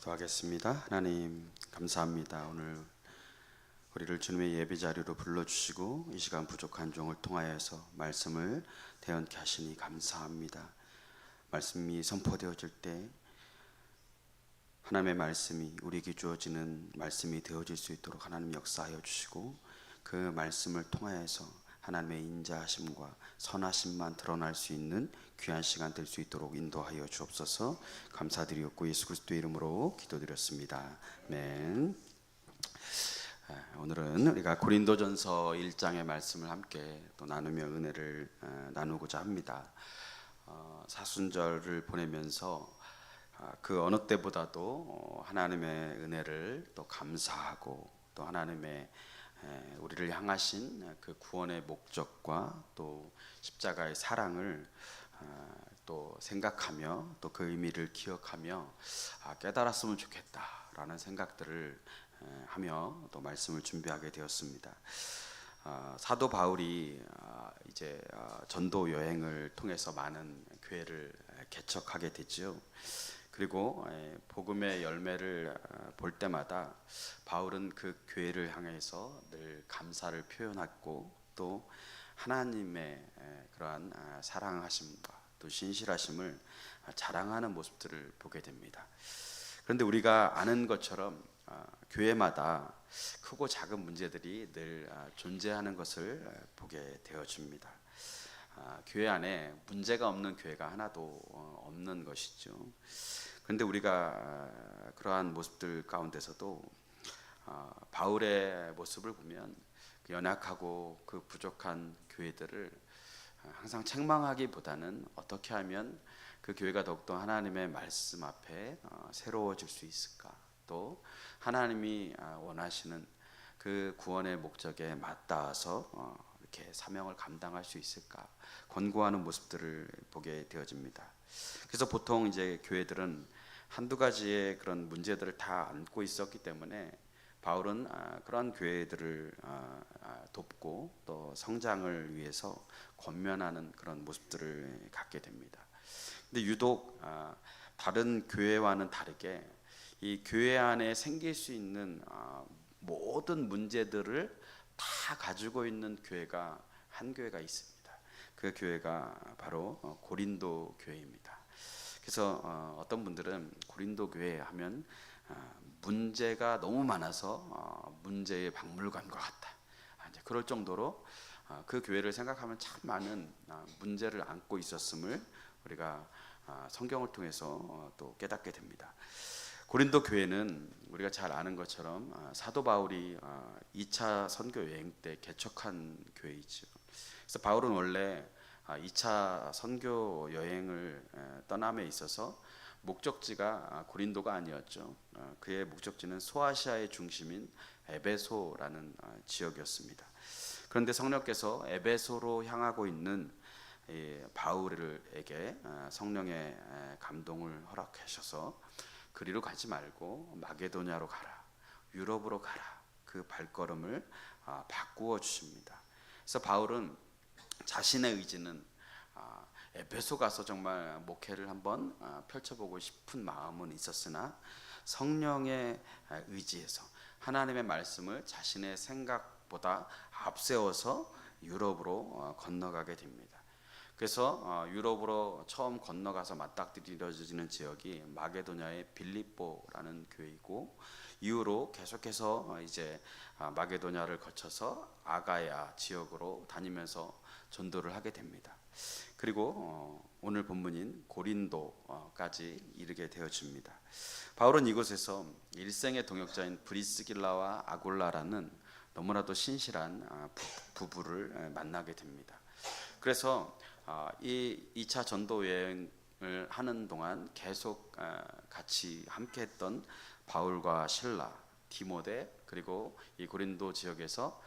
기도하겠습니다. 하나님 감사합니다. 오늘 우리를 주님의 예배 자리로 불러주시고 이 시간 부족한 종을 통하여서 말씀을 대언케 하시니 감사합니다. 말씀이 선포되어질 때 하나님의 말씀이 우리에게 주어지는 말씀이 되어질 수 있도록 하나님 역사하여 주시고 그 말씀을 통하여서 하나님의 인자하심과 선하심만 드러날 수 있는 귀한 시간 될 수 있도록 인도하여 주옵소서. 감사드리옵고 예수 그리스도의 이름으로 기도드렸습니다. 아멘. 오늘은 우리가 고린도전서 1장의 말씀을 함께 또 나누며 은혜를 나누고자 합니다. 사순절을 보내면서 그 어느 때보다도 하나님의 은혜를 또 감사하고 또 하나님의 우리를 향하신 그 구원의 목적과 또 십자가의 사랑을 또 생각하며 또 그 의미를 기억하며 깨달았으면 좋겠다라는 생각들을 하며 또 말씀을 준비하게 되었습니다. 사도 바울이 이제 전도 여행을 통해서 많은 교회를 개척하게 됐죠. 그리고 복음의 열매를 볼 때마다 바울은 그 교회를 향해서 늘 감사를 표현했고 또 하나님의 그러한 사랑하심과 또 신실하심을 자랑하는 모습들을 보게 됩니다. 그런데 우리가 아는 것처럼 교회마다 크고 작은 문제들이 늘 존재하는 것을 보게 되어집니다. 교회 안에 문제가 없는 교회가 하나도 없는 것이죠. 그런데 우리가 그러한 모습들 가운데서도 바울의 모습을 보면 그 연약하고 그 부족한 교회들을 항상 책망하기보다는 어떻게 하면 그 교회가 더욱더 하나님의 말씀 앞에 새로워질 수 있을까, 또 하나님이 원하시는 그 구원의 목적에 맞닿아서 이렇게 사명을 감당할 수 있을까 권고하는 모습들을 보게 되어집니다. 그래서 보통 이제 교회들은 한두 가지의 그런 문제들을 다 안고 있었기 때문에 바울은 그런 교회들을 돕고 또 성장을 위해서 권면하는 그런 모습들을 갖게 됩니다. 근데 유독 다른 교회와는 다르게 이 교회 안에 생길 수 있는 모든 문제들을 다 가지고 있는 교회가 한 교회가 있습니다. 그 교회가 바로 고린도 교회입니다. 그래서 어떤 분들은 고린도 교회 하면 문제가 너무 많아서 문제의 박물관과 같다, 이제 그럴 정도로 그 교회를 생각하면 참 많은 문제를 안고 있었음을 우리가 성경을 통해서 또 깨닫게 됩니다. 고린도 교회는 우리가 잘 아는 것처럼 사도 바울이 2차 선교 여행 때 개척한 교회이죠. 그래서 바울은 원래 2차 선교 여행을 떠남에 있어서 목적지가 고린도가 아니었죠. 그의 목적지는 소아시아의 중심인 에베소라는 지역이었습니다. 그런데 성령께서 에베소로 향하고 있는 바울에게 성령의 감동을 허락하셔서 그리로 가지 말고 마게도냐로 가라, 유럽으로 가라, 그 발걸음을 바꾸어 주십니다. 그래서 바울은 자신의 의지는 에베소 가서 정말 목회를 한번 펼쳐보고 싶은 마음은 있었으나 성령의 의지에서 하나님의 말씀을 자신의 생각보다 앞세워서 유럽으로 건너가게 됩니다. 그래서 유럽으로 처음 건너가서 맞닥뜨려지는 지역이 마게도냐의 빌립보라는 교회이고, 이후로 계속해서 이제 마게도냐를 거쳐서 아가야 지역으로 다니면서 전도를 하게 됩니다. 그리고 오늘 본문인 고린도까지 이르게 되어집니다. 바울은 이곳에서 일생의 동역자인 브리스길라와 아굴라라는 너무나도 신실한 부부를 만나게 됩니다. 그래서 이 2차 전도 여행을 하는 동안 계속 같이 함께 했던 바울과 실라, 디모데, 그리고 이 고린도 지역에서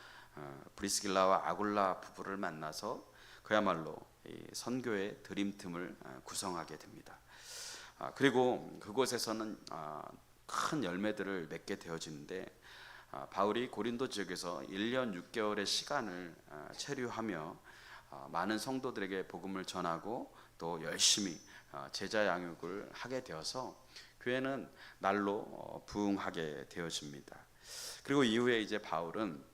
브리스길라와 아굴라 부부를 만나서 그야말로 이 선교의 드림팀을 구성하게 됩니다. 그리고 그곳에서는 큰 열매들을 맺게 되어지는데, 바울이 고린도 지역에서 1년 6개월의 시간을 체류하며 많은 성도들에게 복음을 전하고 또 열심히 제자 양육을 하게 되어서 교회는 날로 부흥하게 되어집니다. 그리고 이후에 이제 바울은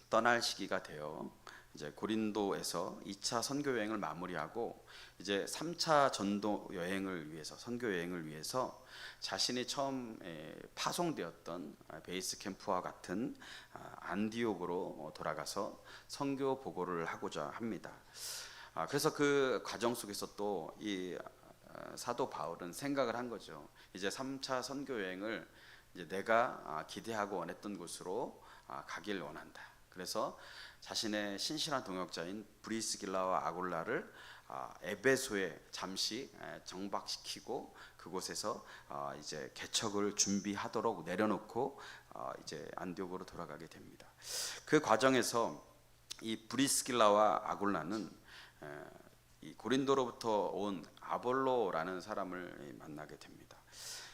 떠날 시기가 되어 이제 고린도에서 2차 선교 여행을 마무리하고 이제 3차 전도 여행을 위해서, 선교 여행을 위해서 자신이 처음 파송되었던 베이스 캠프와 같은 안디옥으로 돌아가서 선교 보고를 하고자 합니다. 그래서 그 과정 속에서 또 이 사도 바울은 생각을 한 거죠. 이제 3차 선교 여행을 이제 내가 기대하고 원했던 곳으로 가길 원한다. 그래서 자신의 신실한 동역자인 브리스길라와 아굴라를 에베소에 잠시 정박시키고 그곳에서 이제 개척을 준비하도록 내려놓고 이제 안디옥으로 돌아가게 됩니다. 그 과정에서 이 브리스길라와 아굴라는 이 고린도로부터 온 아볼로라는 사람을 만나게 됩니다.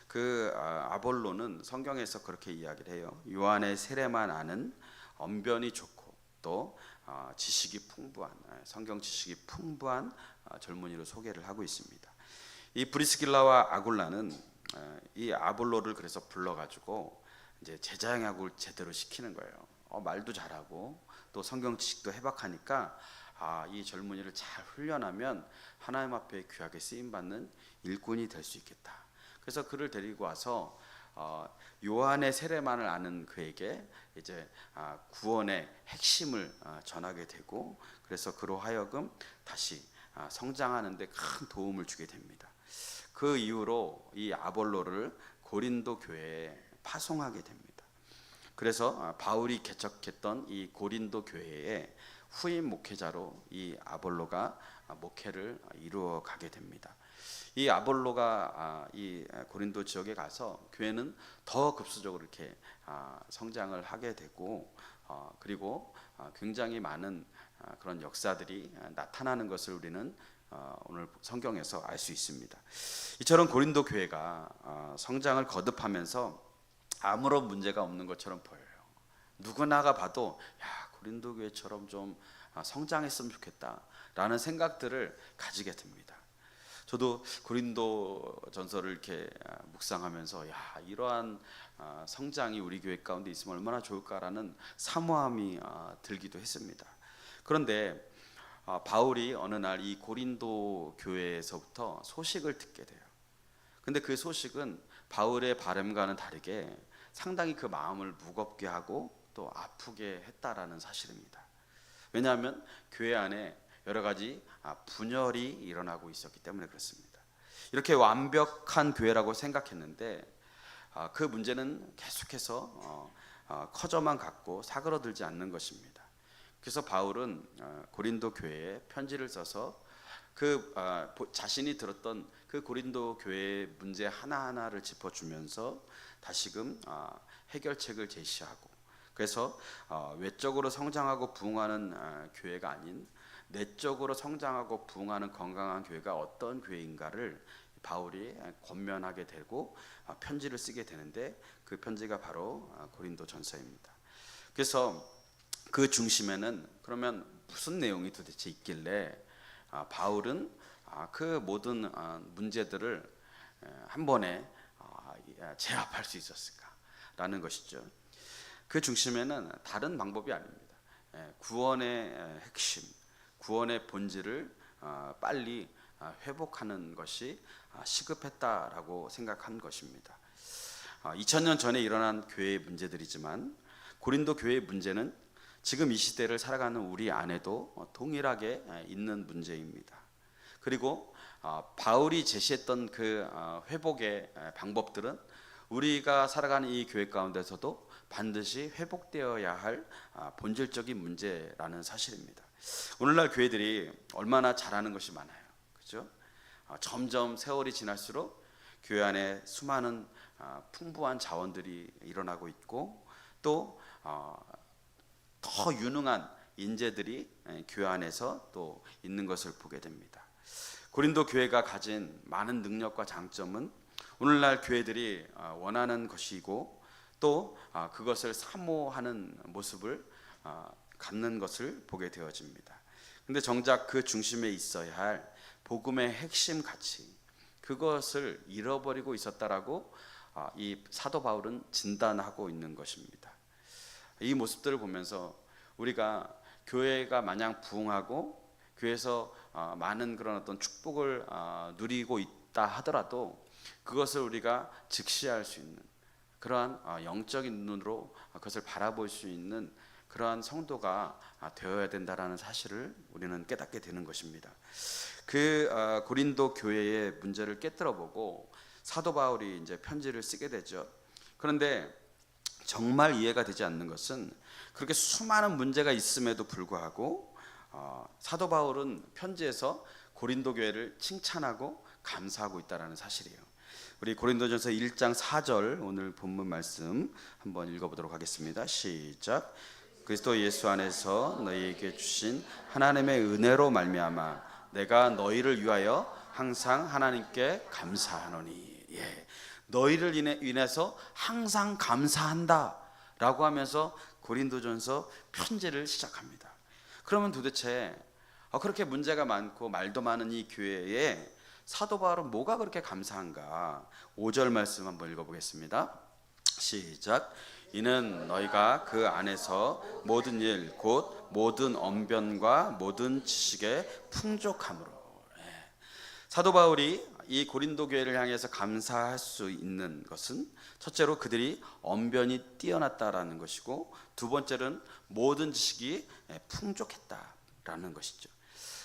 그 아볼로는 성경에서 그렇게 이야기를 해요. 요한의 세례만 아는 언변이 좋고 또 지식이 풍부한, 성경 지식이 풍부한 젊은이로 소개를 하고 있습니다. 이 브리스길라와 아굴라는 이 아볼로를 그래서 불러가지고 이제 제자양학을 제대로 시키는 거예요. 말도 잘하고 또 성경 지식도 해박하니까 이 젊은이를 잘 훈련하면 하나님 앞에 귀하게 쓰임 받는 일꾼이 될 수 있겠다. 그래서 그를 데리고 와서 요한의 세례만을 아는 그에게 이제 구원의 핵심을 전하게 되고, 그래서 그로 하여금 다시 성장하는 데 큰 도움을 주게 됩니다. 그 이후로 이 아볼로를 고린도 교회에 파송하게 됩니다. 그래서 바울이 개척했던 이 고린도 교회에 후임 목회자로 이 아볼로가 목회를 이루어 가게 됩니다. 이 아볼로가 이 고린도 지역에 가서 교회는 더 급수적으로 이렇게 성장을 하게 되고, 그리고 굉장히 많은 그런 역사들이 나타나는 것을 우리는 오늘 성경에서 알 수 있습니다. 이처럼 고린도 교회가 성장을 거듭하면서 아무런 문제가 없는 것처럼 보여요. 누구나가 봐도 고린도 교회처럼 좀 성장했으면 좋겠다라는 생각들을 가지게 됩니다. 저도 고린도 전서를 이렇게 묵상하면서 이러한 성장이 우리 교회 가운데 있으면 얼마나 좋을까라는 사모함이 들기도 했습니다. 그런데 바울이 어느 날 이 고린도 교회에서부터 소식을 듣게 돼요. 근데 그 소식은 바울의 바람과는 다르게 상당히 그 마음을 무겁게 하고 또 아프게 했다라는 사실입니다. 왜냐하면 교회 안에 여러 가지 분열이 일어나고 있었기 때문에 그렇습니다. 이렇게 완벽한 교회라고 생각했는데 그 문제는 계속해서 커져만 갔고 사그러들지 않는 것입니다. 그래서 바울은 고린도 교회에 편지를 써서 그 자신이 들었던 그 고린도 교회의 문제 하나하나를 짚어주면서 다시금 해결책을 제시하고, 그래서 외적으로 성장하고 부흥하는 교회가 아닌 내적으로 성장하고 부흥하는 건강한 교회가 어떤 교회인가를 바울이 권면하게 되고 편지를 쓰게 되는데, 그 편지가 바로 고린도 전서입니다. 그래서 그 중심에는 그러면 무슨 내용이 도대체 있길래 바울은 그 모든 문제들을 한 번에 제압할 수 있었을까라는 것이죠. 그 중심에는 다른 방법이 아닙니다. 구원의 핵심, 구원의 본질을 빨리 회복하는 것이 시급했다라고 생각한 것입니다. 2000년 전에 일어난 교회의 문제들이지만 고린도 교회의 문제는 지금 이 시대를 살아가는 우리 안에도 동일하게 있는 문제입니다. 그리고 바울이 제시했던 그 회복의 방법들은 우리가 살아가는 이 교회 가운데서도 반드시 회복되어야 할 본질적인 문제라는 사실입니다. 오늘날 교회들이 얼마나 잘하는 것이 많아요. 그렇죠? 점점 세월이 지날수록 교회 안에 수많은 풍부한 자원들이 일어나고 있고, 또 더 유능한 인재들이 교회 안에서 또 있는 것을 보게 됩니다. 고린도 교회가 가진 많은 능력과 장점은 오늘날 교회들이 원하는 것이고, 또 그것을 사모하는 모습을 갖는 것을 보게 되어집니다. 근데 정작 그 중심에 있어야 할 복음의 핵심 가치, 그것을 잃어버리고 있었다라고 이 사도 바울은 진단하고 있는 것입니다. 이 모습들을 보면서 우리가 교회가 마냥 부흥하고 교회에서 많은 그런 어떤 축복을 누리고 있다 하더라도 그것을 우리가 직시할 수 있는 그러한 영적인 눈으로 그것을 바라볼 수 있는 그러한 성도가 되어야 된다라는 사실을 우리는 깨닫게 되는 것입니다. 그 고린도 교회의 문제를 깨뜨려보고 사도 바울이 이제 편지를 쓰게 되죠. 그런데 정말 이해가 되지 않는 것은 그렇게 수많은 문제가 있음에도 불구하고 사도 바울은 편지에서 고린도 교회를 칭찬하고 감사하고 있다는 사실이에요. 우리 고린도전서 1장 4절 오늘 본문 말씀 한번 읽어보도록 하겠습니다. 시작. 그리스도 예수 안에서 너희에게 주신 하나님의 은혜로 말미암아 내가 너희를 위하여 항상 하나님께 감사하노니. 너희를 인해서 항상 감사한다 라고 하면서 고린도전서 편지를 시작합니다. 그러면 도대체 그렇게 문제가 많고 말도 많은 이 교회에 사도 바울은 뭐가 그렇게 감사한가? 5절 말씀 한번 읽어보겠습니다. 시작. 이는 너희가 그 안에서 모든 일 곧 모든 언변과 모든 지식에 풍족함으로. 사도 바울이 이 고린도 교회를 향해서 감사할 수 있는 것은 첫째로 그들이 언변이 뛰어났다라는 것이고, 두 번째는 모든 지식이 풍족했다라는 것이죠.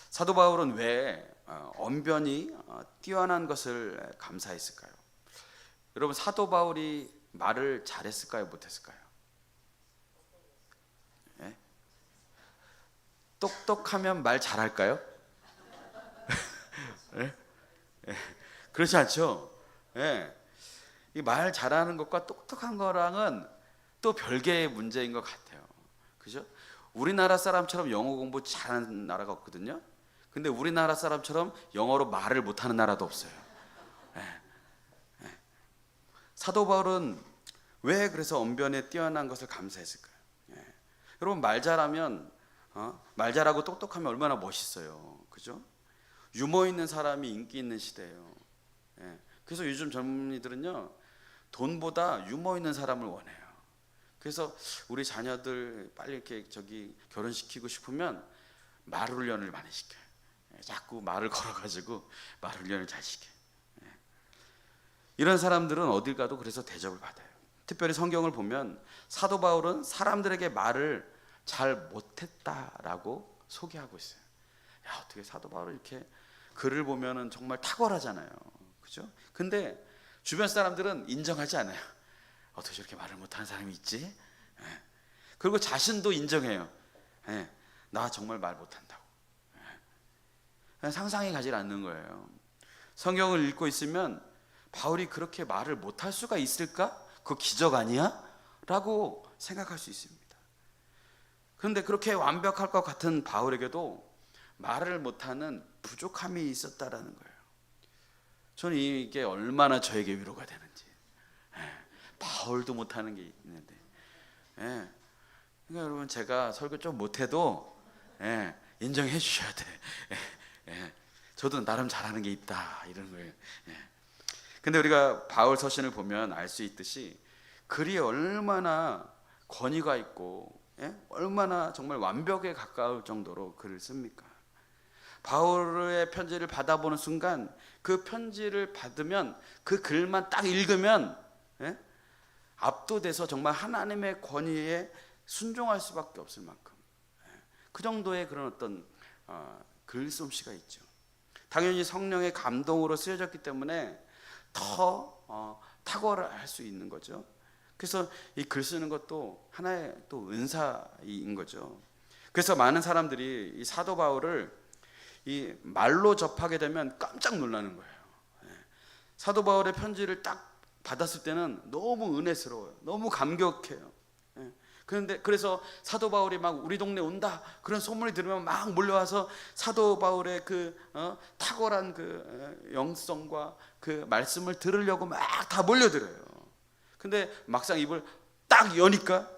사도 바울은 왜 언변이 뛰어난 것을 감사했을까요? 여러분, 사도 바울이 말을 잘했을까요? 못했을까요? 예? 똑똑하면 말 잘할까요? 예? 예. 그렇지 않죠? 예. 이 말 잘하는 것과 똑똑한 거랑은 또 별개의 문제인 것 같아요. 그죠? 우리나라 사람처럼 영어 공부 잘하는 나라가 없거든요. 근데 우리나라 사람처럼 영어로 말을 못하는 나라도 없어요. 예. 예. 사도 바울은 왜 그래서 언변에 뛰어난 것을 감사했을까요? 예. 여러분, 말 잘하면 말 잘하고 똑똑하면 얼마나 멋있어요. 그죠? 유머 있는 사람이 인기 있는 시대예요. 예. 그래서 요즘 젊은이들은요, 돈보다 유머 있는 사람을 원해요. 그래서 우리 자녀들 빨리 이렇게 결혼시키고 싶으면 말 훈련을 많이 시켜요. 예. 자꾸 말을 걸어가지고 말 훈련을 잘 시켜요. 예. 이런 사람들은 어딜 가도 그래서 대접을 받아요. 특별히 성경을 보면 사도 바울은 사람들에게 말을 잘 못했다라고 소개하고 있어요. 야, 어떻게 사도 바울은 이렇게 글을 보면은 정말 탁월하잖아요. 그죠? 근데 주변 사람들은 인정하지 않아요. 어떻게 저렇게 말을 못하는 사람이 있지? 예. 그리고 자신도 인정해요. 예. 나 정말 말 못한다고. 예. 상상이 가지 않는 거예요. 성경을 읽고 있으면 바울이 그렇게 말을 못할 수가 있을까? 그거 기적 아니야? 라고 생각할 수 있습니다. 그런데 그렇게 완벽할 것 같은 바울에게도 말을 못하는 부족함이 있었다라는 거예요. 저는 이게 얼마나 저에게 위로가 되는지. 바울도 못하는 게 있는데. 그러니까 여러분, 제가 설교 좀 못해도 인정해 주셔야 돼. 저도 나름 잘하는 게 있다, 이런 거예요. 근데 우리가 바울 서신을 보면 알 수 있듯이 글이 얼마나 권위가 있고 얼마나 정말 완벽에 가까울 정도로 글을 씁니까? 바울의 편지를 받아보는 순간 그 편지를 받으면 그 글만 딱 읽으면 압도돼서 정말 하나님의 권위에 순종할 수밖에 없을 만큼 그 정도의 그런 어떤 글솜씨가 있죠. 당연히 성령의 감동으로 쓰여졌기 때문에 더 탁월할 수 있는 거죠. 그래서 이 글 쓰는 것도 하나의 또 은사인 거죠. 그래서 많은 사람들이 이 사도 바울을 이 말로 접하게 되면 깜짝 놀라는 거예요. 사도 바울의 편지를 딱 받았을 때는 너무 은혜스러워요. 너무 감격해요. 그래서 사도 바울이 막 우리 동네 온다 그런 소문이 들으면 막 몰려와서 사도 바울의 그 탁월한 그 영성과 그 말씀을 들으려고 막 다 몰려들어요. 근데 막상 입을 딱 여니까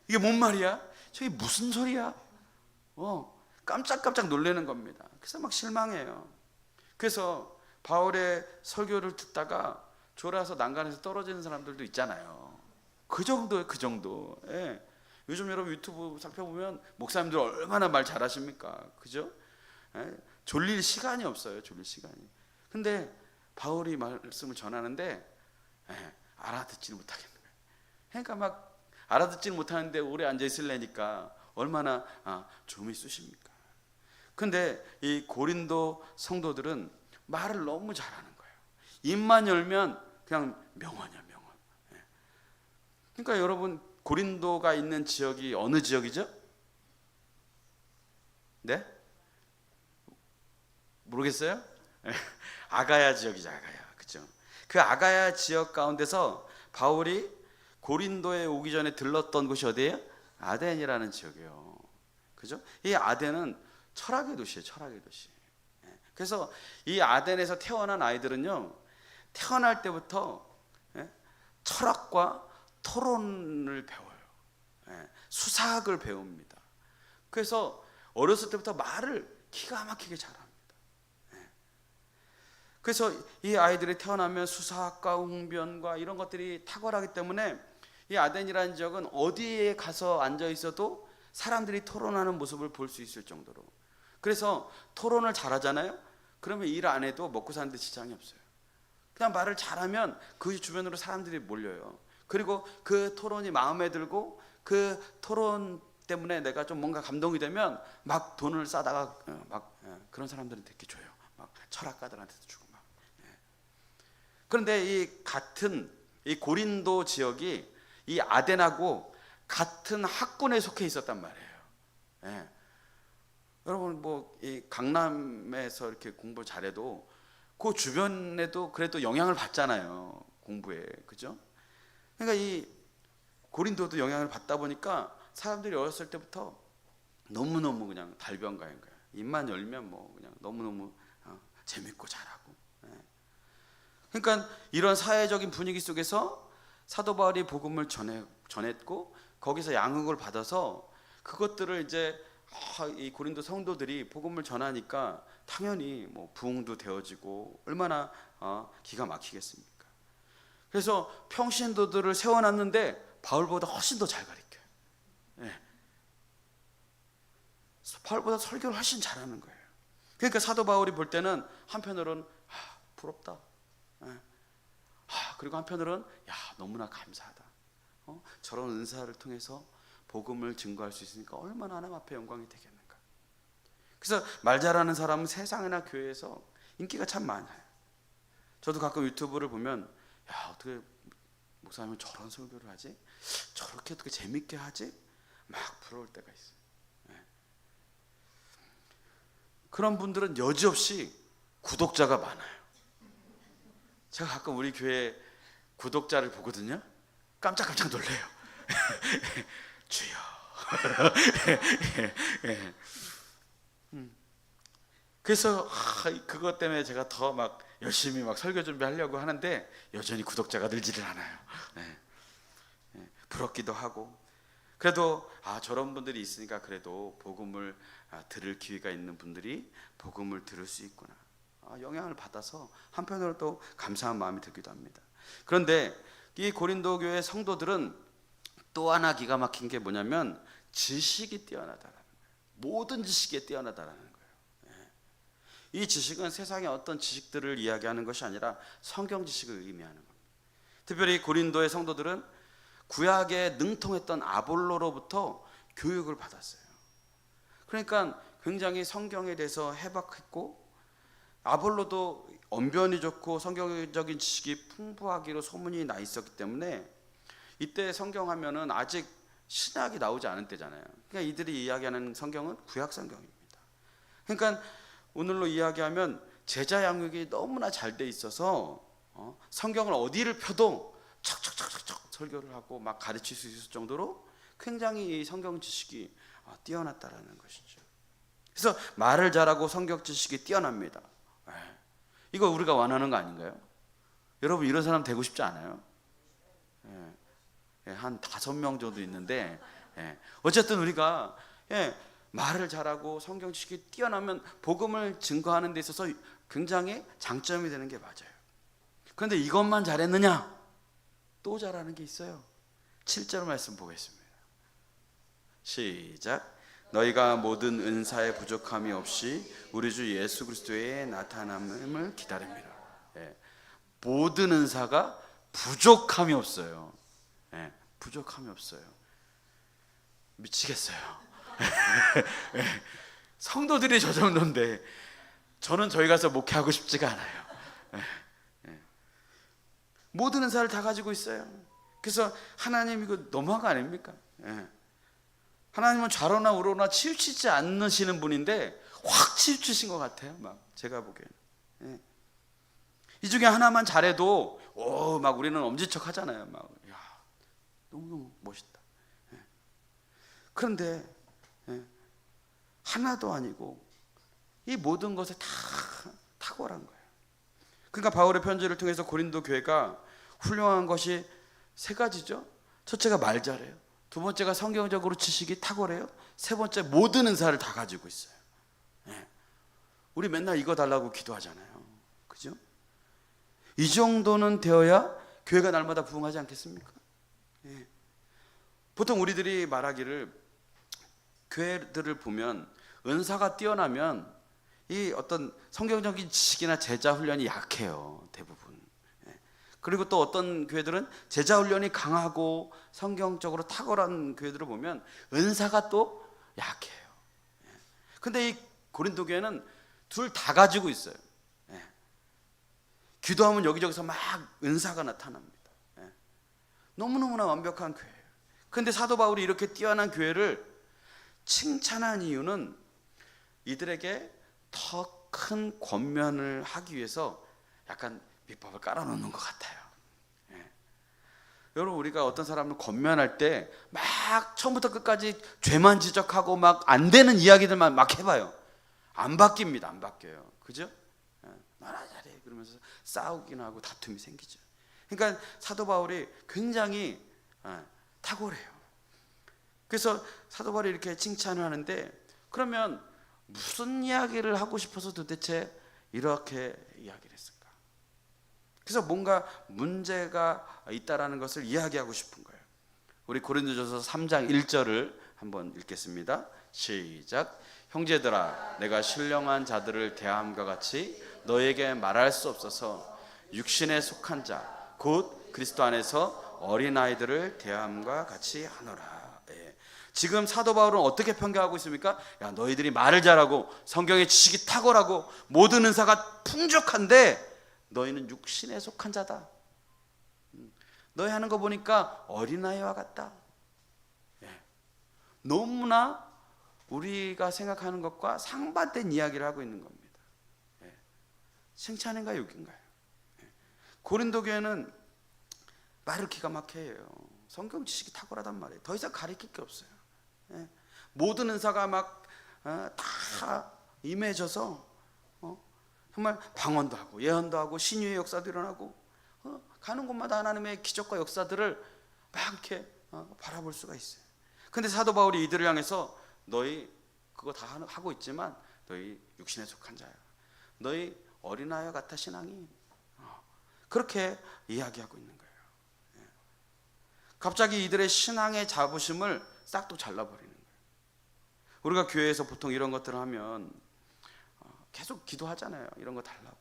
이게 뭔 말이야? 저게 무슨 소리야? 깜짝깜짝 놀라는 겁니다. 그래서 막 실망해요. 그래서 바울의 설교를 듣다가 졸아서 난간에서 떨어지는 사람들도 있잖아요. 그 정도예요, 그 정도. 예. 요즘 여러분 유튜브 살펴보면 목사님들 얼마나 말 잘하십니까? 그죠? 예. 졸릴 시간이 없어요, 졸릴 시간이. 근데 바울이 말씀을 전하는데 알아듣지를 못하겠는 거예요. 그러니까 막 알아듣지를 못하는데 오래 앉아 있으려니까 얼마나 좀이 쑤십니까? 근데 이 고린도 성도들은 말을 너무 잘하는 거예요. 입만 열면 그냥 명언이야, 명언. 그러니까 여러분 고린도가 있는 지역이 어느 지역이죠? 네? 모르겠어요? 아가야 지역이죠, 아가야. 그죠? 그 아가야 지역 가운데서 바울이 고린도에 오기 전에 들렀던 곳이 어디예요? 아덴이라는 지역이에요. 그죠? 이 아덴은 철학의 도시예요, 철학의 도시. 그래서 이 아덴에서 태어난 아이들은요, 태어날 때부터 철학과 토론을 배워요. 수사학을 배웁니다. 그래서 어렸을 때부터 말을 기가 막히게 잘합니다. 그래서 이 아이들이 태어나면 수사학과 웅변과 이런 것들이 탁월하기 때문에 이 아덴이라는 지역은 어디에 가서 앉아 있어도 사람들이 토론하는 모습을 볼 수 있을 정도로. 그래서 토론을 잘하잖아요. 그러면 일 안 해도 먹고 사는데 지장이 없어요. 그냥 말을 잘하면 그 주변으로 사람들이 몰려요. 그리고 그 토론이 마음에 들고 그 토론 때문에 내가 좀 뭔가 감동이 되면 막 돈을 싸다가 막 그런 사람들한테 이렇게 줘요. 막 철학가들한테도 주고 막. 그런데 이 같은 이 고린도 지역이 이 아덴하고 같은 학군에 속해 있었단 말이에요. 여러분 뭐 이 강남에서 이렇게 공부 잘해도 그 주변에도 그래도 영향을 받잖아요, 공부에. 그죠? 그러니까 이 고린도도 영향을 받다 보니까 사람들이 어렸을 때부터 너무너무 그냥 달변가인 거예요. 입만 열면 뭐 그냥 너무너무 재밌고 잘하고. 그러니까 이런 사회적인 분위기 속에서 사도 바울이 복음을 전했고 거기서 양육을 받아서 그것들을 이제 이 고린도 성도들이 복음을 전하니까 당연히 뭐 부흥도 되어지고 얼마나 기가 막히겠습니까? 그래서 평신도들을 세워놨는데 바울보다 훨씬 더 잘 가르쳐요. 바울보다 설교를 훨씬 잘하는 거예요. 그러니까 사도 바울이 볼 때는 한편으로는 부럽다. 그리고 한편으로는 너무나 감사하다. 저런 은사를 통해서 복음을 증거할 수 있으니까 얼마나 하나님 앞에 영광이 되겠는가. 그래서 말 잘하는 사람은 세상이나 교회에서 인기가 참 많아요. 저도 가끔 유튜브를 보면 어떻게 목사님은 저런 설교를 하지? 저렇게 어떻게 재밌게 하지? 막 부러울 때가 있어요. 그런 분들은 여지없이 구독자가 많아요. 제가 가끔 우리 교회 구독자를 보거든요. 깜짝깜짝 놀래요. 주여. 그래서 그것 때문에 제가 더 막 열심히 막 설교 준비하려고 하는데 여전히 구독자가 늘지를 않아요. 부럽기도 하고. 그래도 저런 분들이 있으니까 그래도 복음을 들을 기회가 있는 분들이 복음을 들을 수 있구나. 영향을 받아서 한편으로 또 감사한 마음이 들기도 합니다. 그런데 이 고린도 교회 성도들은 또 하나 기가 막힌 게 뭐냐면 지식이 뛰어나다라는 거예요. 모든 지식에 뛰어나다라는 거예요. 이 지식은 세상의 어떤 지식들을 이야기하는 것이 아니라 성경 지식을 의미하는 겁니다. 특별히 고린도의 성도들은 구약에 능통했던 아볼로로부터 교육을 받았어요. 그러니까 굉장히 성경에 대해서 해박했고, 아볼로도 언변이 좋고 성경적인 지식이 풍부하기로 소문이 나 있었기 때문에 이때 성경하면은 아직 신약이 나오지 않은 때잖아요. 그러니까 이들이 이야기하는 성경은 구약 성경입니다. 그러니까 오늘로 이야기하면 제자 양육이 너무나 잘 돼 있어서 성경을 어디를 펴도 척척척척 설교를 하고 막 가르칠 수 있을 정도로 굉장히 이 성경 지식이 뛰어났다라는 것이죠. 그래서 말을 잘하고 성경 지식이 뛰어납니다. 이거 우리가 원하는 거 아닌가요? 여러분 이런 사람 되고 싶지 않아요? 한 5명 정도 있는데 어쨌든 우리가 말을 잘하고 성경 지식이 뛰어나면 복음을 증거하는 데 있어서 굉장히 장점이 되는 게 맞아요. 그런데 이것만 잘했느냐? 또 잘하는 게 있어요. 7절 말씀 보겠습니다. 시작. 너희가 모든 은사에 부족함이 없이 우리 주 예수 그리스도의 나타남을 기다립니다. 모든 은사가 부족함이 없어요. 부족함이 없어요. 미치겠어요. 성도들이 저 정도인데 저는 저희 가서 목회하고 싶지가 않아요. 모든 은사를 다 가지고 있어요. 그래서 하나님 이거 너무한 거 아닙니까? 하나님은 좌로나 우로나 치우치지 않으시는 분인데 확 치우치신 것 같아요. 막 제가 보기에는. 이 중에 하나만 잘해도 막 우리는 엄지척 하잖아요. 막 야, 너무 멋있다. 그런데 하나도 아니고 이 모든 것에 다 탁월한 거예요. 그러니까 바울의 편지를 통해서 고린도 교회가 훌륭한 것이 세 가지죠. 첫째가 말 잘해요. 두 번째가 성경적으로 지식이 탁월해요. 세 번째 모든 은사를 다 가지고 있어요. 우리 맨날 이거 달라고 기도하잖아요. 그죠? 이 정도는 되어야 교회가 날마다 부흥하지 않겠습니까? 보통 우리들이 말하기를 교회들을 보면 은사가 뛰어나면 이 어떤 성경적인 지식이나 제자 훈련이 약해요. 대부분. 그리고 또 어떤 교회들은 제자 훈련이 강하고 성경적으로 탁월한 교회들을 보면 은사가 또 약해요. 근데 이 고린도 교회는 둘 다 가지고 있어요. 기도하면 여기저기서 막 은사가 나타납니다. 너무너무나 완벽한 교회예요. 그런데 사도 바울이 이렇게 뛰어난 교회를 칭찬한 이유는 이들에게 더 큰 권면을 하기 위해서 약간 밑밥을 깔아놓는 것 같아요. 여러분, 우리가 어떤 사람을 권면할 때 막 처음부터 끝까지 죄만 지적하고 막 안 되는 이야기들만 막 해봐요. 안 바뀝니다. 안 바뀌어요. 그죠? 나라 잘해 그러면서 싸우긴 하고 다툼이 생기죠. 그러니까 사도 바울이 굉장히 탁월해요. 그래서 사도 바울이 이렇게 칭찬을 하는데, 그러면 무슨 이야기를 하고 싶어서 도대체 이렇게 이야기를 했을까? 그래서 뭔가 문제가 있다라는 것을 이야기하고 싶은 거예요. 우리 고린도전서 3장 1절을 한번 읽겠습니다. 시작. 형제들아, 내가 신령한 자들을 대함과 같이 너에게 말할 수 없어서 육신에 속한 자 곧 그리스도 안에서 어린아이들을 대함과 같이 하노라. 지금 사도 바울은 어떻게 평가하고 있습니까? 야, 너희들이 말을 잘하고 성경의 지식이 탁월하고 모든 은사가 풍족한데 너희는 육신에 속한 자다. 너희 하는 거 보니까 어린아이와 같다. 너무나 우리가 생각하는 것과 상반된 이야기를 하고 있는 겁니다. 칭찬인가 욕인가요? 고린도 교회는 말을 기가 막혀요. 성경 지식이 탁월하단 말이에요. 더 이상 가르칠 게 없어요. 모든 은사가 막 다 임해져서 정말 방언도 하고 예언도 하고 신유의 역사도 일어나고 가는 곳마다 하나님의 기적과 역사들을 막 이렇게 바라볼 수가 있어요. 근데 사도 바울이 이들을 향해서 너희 그거 다 하고 있지만 너희 육신에 속한 자야. 너희 어린아이와 같아 신앙이. 그렇게 이야기하고 있는 거예요. 갑자기 이들의 신앙의 자부심을 싹 또 잘라버리는 거예요. 우리가 교회에서 보통 이런 것들을 하면 계속 기도하잖아요. 이런 거 달라고.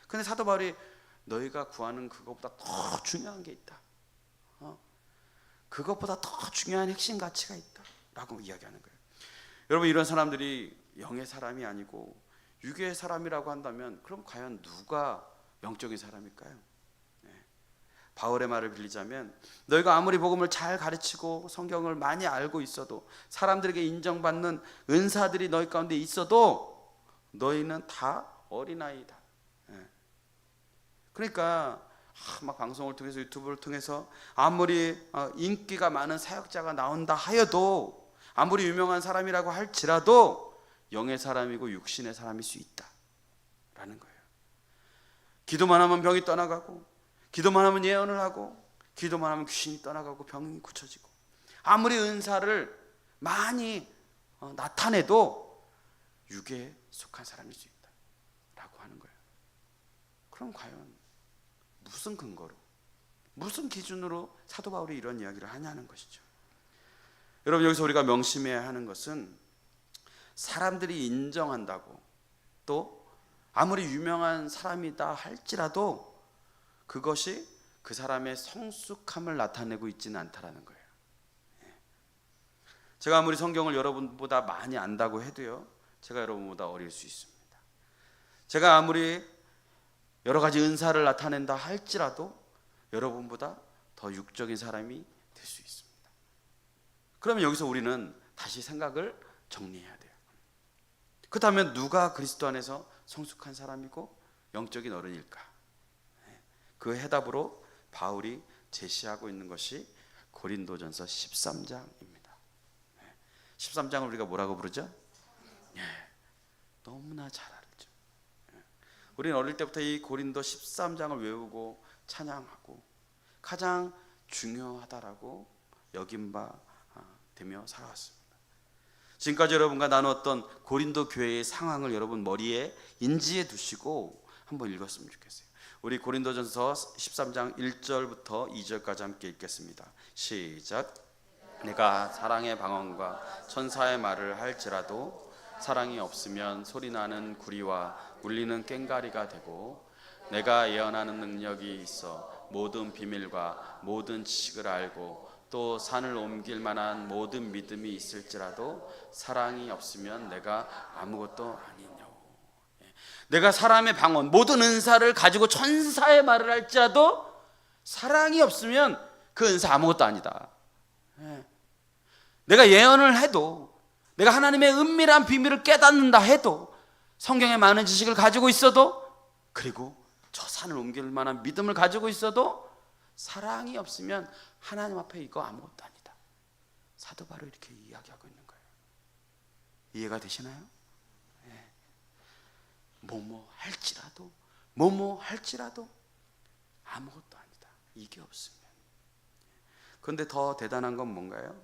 근데 사도 바울이 너희가 구하는 그것보다 더 중요한 게 있다. 그것보다 더 중요한 핵심 가치가 있다 라고 이야기하는 거예요. 여러분, 이런 사람들이 영의 사람이 아니고 육의 사람이라고 한다면 그럼 과연 누가 영적인 사람일까요? 바울의 말을 빌리자면 너희가 아무리 복음을 잘 가르치고 성경을 많이 알고 있어도 사람들에게 인정받는 은사들이 너희 가운데 있어도 너희는 다 어린아이다. 그러니까 막 방송을 통해서 유튜브를 통해서 아무리 인기가 많은 사역자가 나온다 하여도 아무리 유명한 사람이라고 할지라도 영의 사람이고 육신의 사람일 수 있다라는 거예요. 기도만 하면 병이 떠나가고 기도만 하면 예언을 하고 기도만 하면 귀신이 떠나가고 병이 고쳐지고 아무리 은사를 많이 나타내도 육에 속한 사람일 수 있다라고 하는 거예요. 그럼 과연 무슨 근거로, 무슨 기준으로 사도 바울이 이런 이야기를 하냐는 것이죠. 여러분, 여기서 우리가 명심해야 하는 것은 사람들이 인정한다고, 또 아무리 유명한 사람이다 할지라도 그것이 그 사람의 성숙함을 나타내고 있지는 않다라는 거예요. 제가 아무리 성경을 여러분보다 많이 안다고 해도요, 제가 여러분보다 어릴 수 있습니다. 제가 아무리 여러 가지 은사를 나타낸다 할지라도 여러분보다 더 육적인 사람이 될 수 있습니다. 그러면 여기서 우리는 다시 생각을 정리해야 돼요. 그렇다면 누가 그리스도 안에서 성숙한 사람이고 영적인 어른일까? 그 해답으로 바울이 제시하고 있는 것이 고린도전서 13장입니다. 13장을 우리가 뭐라고 부르죠? 너무나 잘 알죠. 우리는 어릴 때부터 이 고린도 13장을 외우고 찬양하고 가장 중요하다라고 여긴 바 되며 살아왔습니다. 지금까지 여러분과 나눴던 고린도 교회의 상황을 여러분 머리에 인지해 두시고 한번 읽었으면 좋겠어요. 우리 고린도전서 13장 1절부터 2절까지 함께 읽겠습니다. 시작. 내가 사랑의 방언과 천사의 말을 할지라도 사랑이 없으면 소리나는 구리와 울리는 꽹과리가 되고, 내가 예언하는 능력이 있어 모든 비밀과 모든 지식을 알고 또 산을 옮길 만한 모든 믿음이 있을지라도 사랑이 없으면 내가 아무것도 아니냐고. 내가 사람의 방언, 모든 은사를 가지고 천사의 말을 할지라도 사랑이 없으면 그 은사 아무것도 아니다. 내가 예언을 해도, 내가 하나님의 은밀한 비밀을 깨닫는다 해도, 성경에 많은 지식을 가지고 있어도, 그리고 저 산을 옮길 만한 믿음을 가지고 있어도 사랑이 없으면 하나님 앞에 이거 아무것도 아니다. 사도 바울이 이렇게 이야기하고 있는 거예요. 이해가 되시나요? 뭐뭐 할지라도 아무것도 아니다. 이게 없으면. 그런데 더 대단한 건 뭔가요?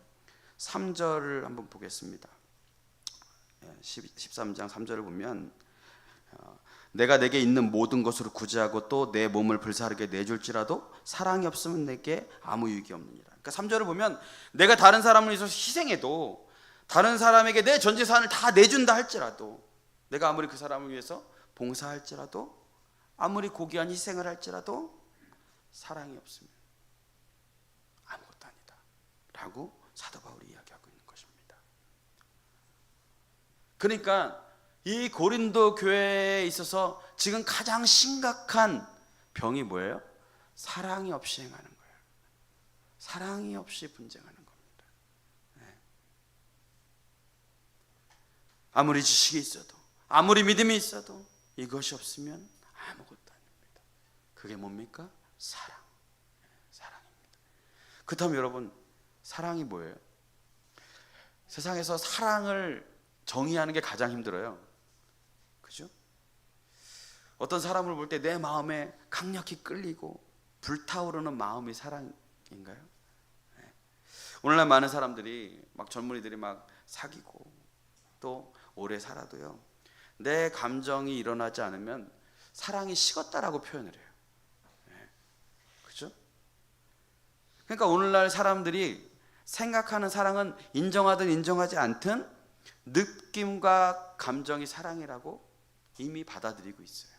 3절을 한번 보겠습니다. 13장 3절을 보면 내가 내게 있는 모든 것으로 구제하고 또 내 몸을 불사르게 내줄지라도 사랑이 없으면 내게 아무 유익이 없느니라. 그러니까 3절을 보면 내가 다른 사람을 위해서 희생해도, 다른 사람에게 내 전 재산을 다 내준다 할지라도, 내가 아무리 그 사람을 위해서 봉사할지라도, 아무리 고귀한 희생을 할지라도 사랑이 없으면 아무것도 아니다 라고 사도 바울이 이야기하고 있는 것입니다. 그러니까 이 고린도 교회에 있어서 지금 가장 심각한 병이 뭐예요? 사랑이 없이 행하는 거예요. 사랑이 없이 분쟁하는 겁니다. 아무리 지식이 있어도, 아무리 믿음이 있어도 이것이 없으면 아무것도 아닙니다. 그게 뭡니까? 사랑입니다. 그렇다면 여러분, 사랑이 뭐예요? 세상에서 사랑을 정의하는 게 가장 힘들어요. 그죠? 어떤 사람을 볼 때 내 마음에 강력히 끌리고 불타오르는 마음이 사랑인가요? 오늘날 많은 사람들이, 막 젊은이들이 막 사귀고 또 오래 살아도요, 내 감정이 일어나지 않으면 사랑이 식었다라고 표현을 해요. 그죠? 그러니까 오늘날 사람들이 생각하는 사랑은 인정하든 인정하지 않든 느낌과 감정이 사랑이라고 이미 받아들이고 있어요.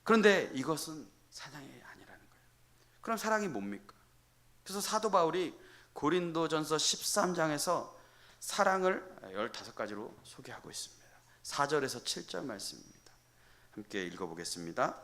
그런데 이것은 사랑이 아니라는 거예요. 그럼 사랑이 뭡니까? 그래서 사도 바울이 고린도전서 13장에서 사랑을 15가지로 소개하고 있습니다. 4절에서 7절 말씀입니다. 함께 읽어보겠습니다.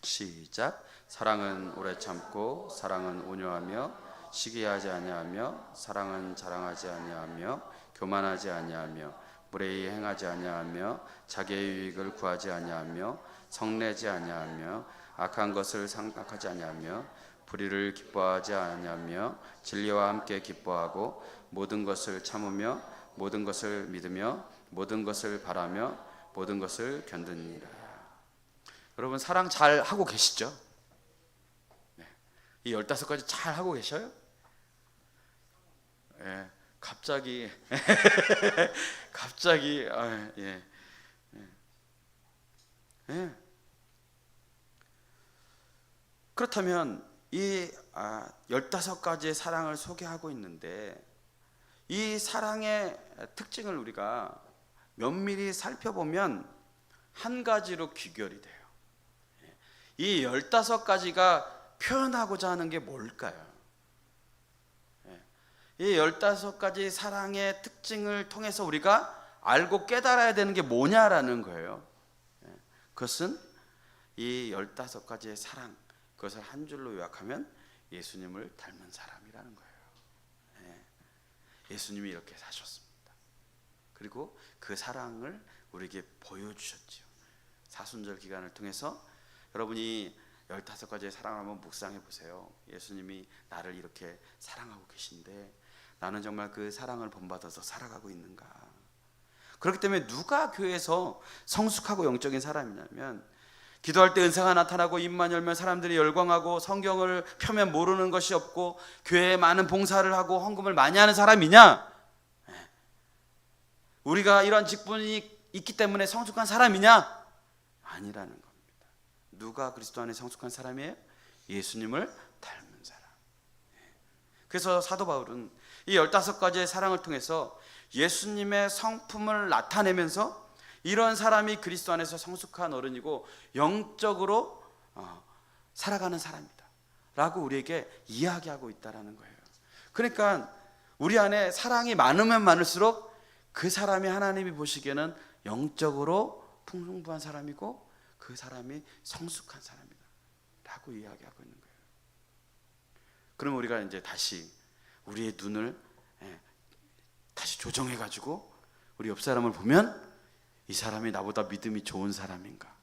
시작. 사랑은 오래 참고, 사랑은 온유하며, 시기하지 아니하며, 사랑은 자랑하지 아니하며, 교만하지 아니하며, 무례히 행하지 아니하며, 자기의 유익을 구하지 아니하며, 성내지 아니하며, 악한 것을 생각하지 아니하며, 불의를 기뻐하지 아니하며, 진리와 함께 기뻐하고, 모든 것을 참으며, 모든 것을 믿으며, 모든 것을 바라며, 모든 것을 견디니라. 여러분, 사랑 잘 하고 계시죠? 이 15가지 잘 하고 계셔요? 갑자기 갑자기 예. 예. 그렇다면 이 15가지의 사랑을 소개하고 있는데 이 사랑의 특징을 우리가 면밀히 살펴보면 한 가지로 귀결이 돼요. 이 15가지가 표현하고자 하는 게 뭘까요? 이 15가지 사랑의 특징을 통해서 우리가 알고 깨달아야 되는 게 뭐냐라는 거예요. 그것은 이 15가지의 사랑, 그것을 한 줄로 요약하면 예수님을 닮은 사람이라는 거예요. 예수님이 이렇게 사셨습니다. 그리고 그 사랑을 우리에게 보여주셨지요. 사순절 기간을 통해서 여러분이 15가지의 사랑을 한번 묵상해 보세요. 예수님이 나를 이렇게 사랑하고 계신데 나는 정말 그 사랑을 본받아서 살아가고 있는가? 그렇기 때문에 누가 교회에서 성숙하고 영적인 사람이냐면 기도할 때 은사가 나타나고 입만 열면 사람들이 열광하고 성경을 펴면 모르는 것이 없고 교회에 많은 봉사를 하고 헌금을 많이 하는 사람이냐? 우리가 이런 직분이 있기 때문에 성숙한 사람이냐? 아니라는 겁니다. 누가 그리스도 안에 성숙한 사람이에요? 예수님을 닮은 사람. 그래서 사도 바울은 이 15가지의 사랑을 통해서 예수님의 성품을 나타내면서 이런 사람이 그리스도 안에서 성숙한 어른이고 영적으로 살아가는 사람이다 라고 우리에게 이야기하고 있다는 거예요. 그러니까 우리 안에 사랑이 많으면 많을수록 그 사람이 하나님이 보시기에는 영적으로 풍성부한 사람이고 그 사람이 성숙한 사람이다 라고 이야기하고 있는 거예요. 그럼 우리가 이제 다시 우리의 눈을 다시 조정해 가지고 우리 옆 사람을 보면 이 사람이 나보다 믿음이 좋은 사람인가,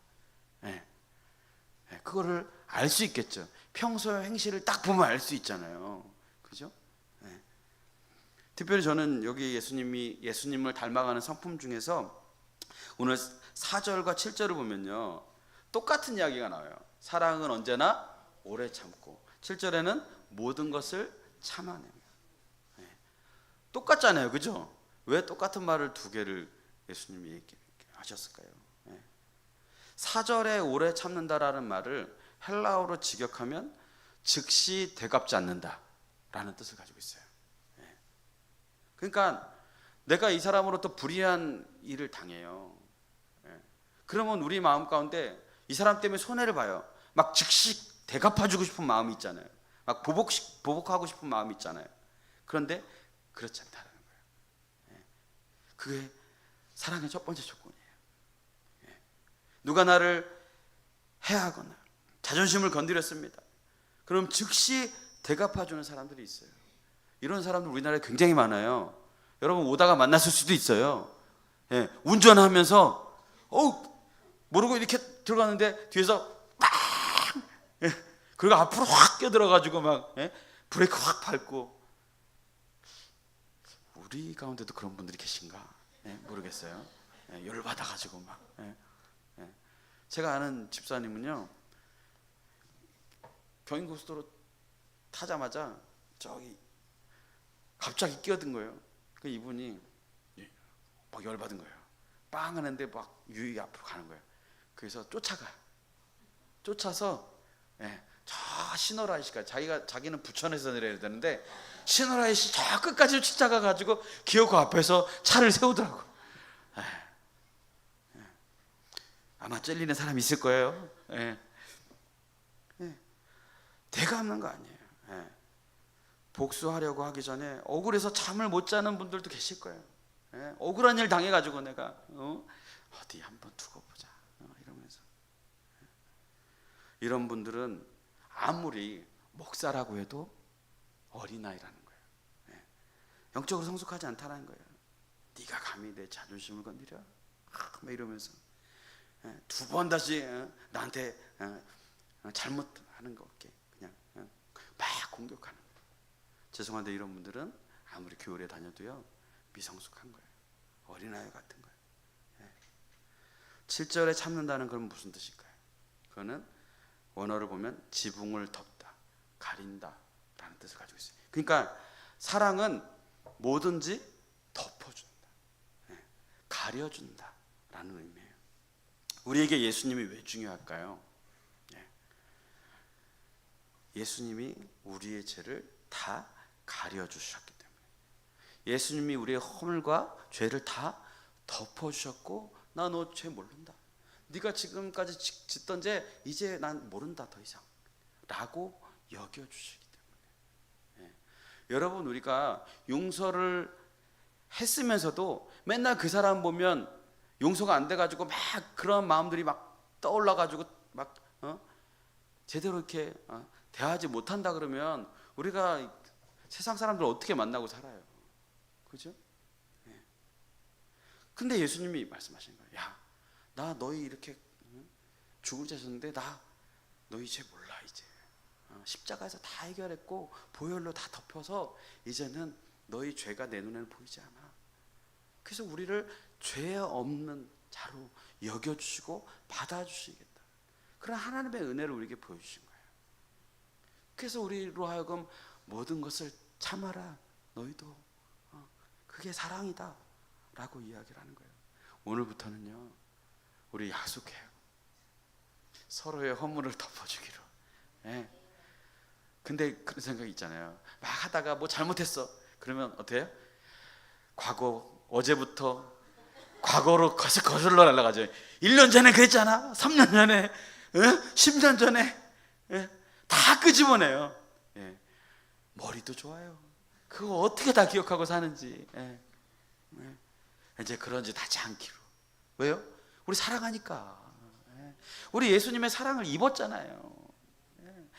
그거를 알 수 있겠죠. 평소의 행실을 딱 보면 알 수 있잖아요. 그죠? 특별히 저는 여기 예수님을 닮아가는 성품 중에서 오늘 4절과 7절을 보면요, 똑같은 이야기가 나와요. 사랑은 언제나 오래 참고, 7절에는 모든 것을 참아내며. 똑같잖아요, 그죠? 왜 똑같은 말을 두 개를 예수님이 하셨을까요? 4절에 오래 참는다라는 말을 헬라어로 직역하면 즉시 되갚지 않는다라는 뜻을 가지고 있어요. 그러니까 내가 이 사람으로부터 불이한 일을 당해요. 그러면 우리 마음 가운데 이 사람 때문에 손해를 봐요. 막 즉시 되갚아주고 싶은 마음이 있잖아요. 막 보복하고 싶은 마음이 있잖아요. 그런데 그렇지 않다는 거예요. 그게 사랑의 첫 번째 조건이에요. 누가 나를 해하거나 자존심을 건드렸습니다. 그럼 즉시 되갚아주는 사람들이 있어요. 이런 사람들 우리나라에 굉장히 많아요. 여러분 오다가 만났을 수도 있어요. 운전하면서 모르고 이렇게 들어가는데 뒤에서 빡! 그리고 앞으로 확 끼어들어가지고 막 브레이크 확 밟고. 우리 가운데도 그런 분들이 계신가? 모르겠어요. 열받아가지고 막. 제가 아는 집사님은요, 경인고속도로 타자마자 저기 갑자기 끼어든 거예요. 그 이분이 막 열받은 거예요. 빵 하는데 막 유유 앞으로 가는 거예요. 그래서 쫓아서 저 신호라이시까지, 자기는 부천에서 내려야 되는데 신호라이시 저 끝까지 쫓아가 가지고 기어코 앞에서 차를 세우더라고. 아마 찔리는 사람이 있을 거예요. 되갚는 거 아니에요. 복수하려고 하기 전에 억울해서 잠을 못 자는 분들도 계실 거예요. 억울한 일 당해가지고 내가 어디 한번 두고 보자 이러면서. 이런 분들은 아무리 목사라고 해도 어린아이라는 거예요. 영적으로 성숙하지 않다는 거예요. 네가 감히 내 자존심을 건드려? 막 이러면서 두 번 다시 나한테 잘못하는 거 없게 그냥 막 공격하는 거예요. 죄송한데 이런 분들은 아무리 교회에 다녀도요 미성숙한 거예요. 어린아이 같은 거예요. 7절에 참는다는 건 무슨 뜻일까요? 그거는 원어를 보면 지붕을 덮다, 가린다 라는 뜻을 가지고 있어요. 그러니까 사랑은 뭐든지 덮어준다, 가려준다 라는 의미예요. 우리에게 예수님이 왜 중요할까요? 예수님이 우리의 죄를 다 가려주셨기 때문에, 예수님이 우리의 허물과 죄를 다 덮어주셨고, 나 너 죄 모른다, 네가 지금까지 짓던 죄 이제 난 모른다 더 이상 라고 여겨주시기 때문에. 여러분, 우리가 용서를 했으면서도 맨날 그 사람 보면 용서가 안 돼가지고 막 그런 마음들이 막 떠올라가지고 막 제대로 이렇게 대하지 못한다 그러면 우리가 세상 사람들 어떻게 만나고 살아요? 그죠? 근데 예수님이 말씀하신 거예요. 야, 나 너희 이렇게 죽을 죄졌는데 나 너희 죄 몰라 이제. 십자가에서 다 해결했고 보혈로 다 덮여서 이제는 너희 죄가 내 눈에는 보이지 않아. 그래서 우리를 죄 없는 자로 여겨주시고 받아주시겠다, 그런 하나님의 은혜를 우리에게 보여주신 거예요. 그래서 우리로 하여금 모든 것을 참아라, 너희도 그게 사랑이다 라고 이야기를 하는 거예요. 오늘부터는요, 우리 약속해요. 서로의 허물을 덮어주기로. 근데 그런 생각이 있잖아요. 막 하다가 뭐 잘못했어 그러면 어때요? 어제부터 과거로 거슬러 날아가죠. 1년 전에 그랬잖아, 3년 전에, 10년 전에, 다 끄집어내요. 머리도 좋아요. 그거 어떻게 다 기억하고 사는지. 이제 그런 짓 하지 않기로. 왜요? 우리 사랑하니까. 우리 예수님의 사랑을 입었잖아요.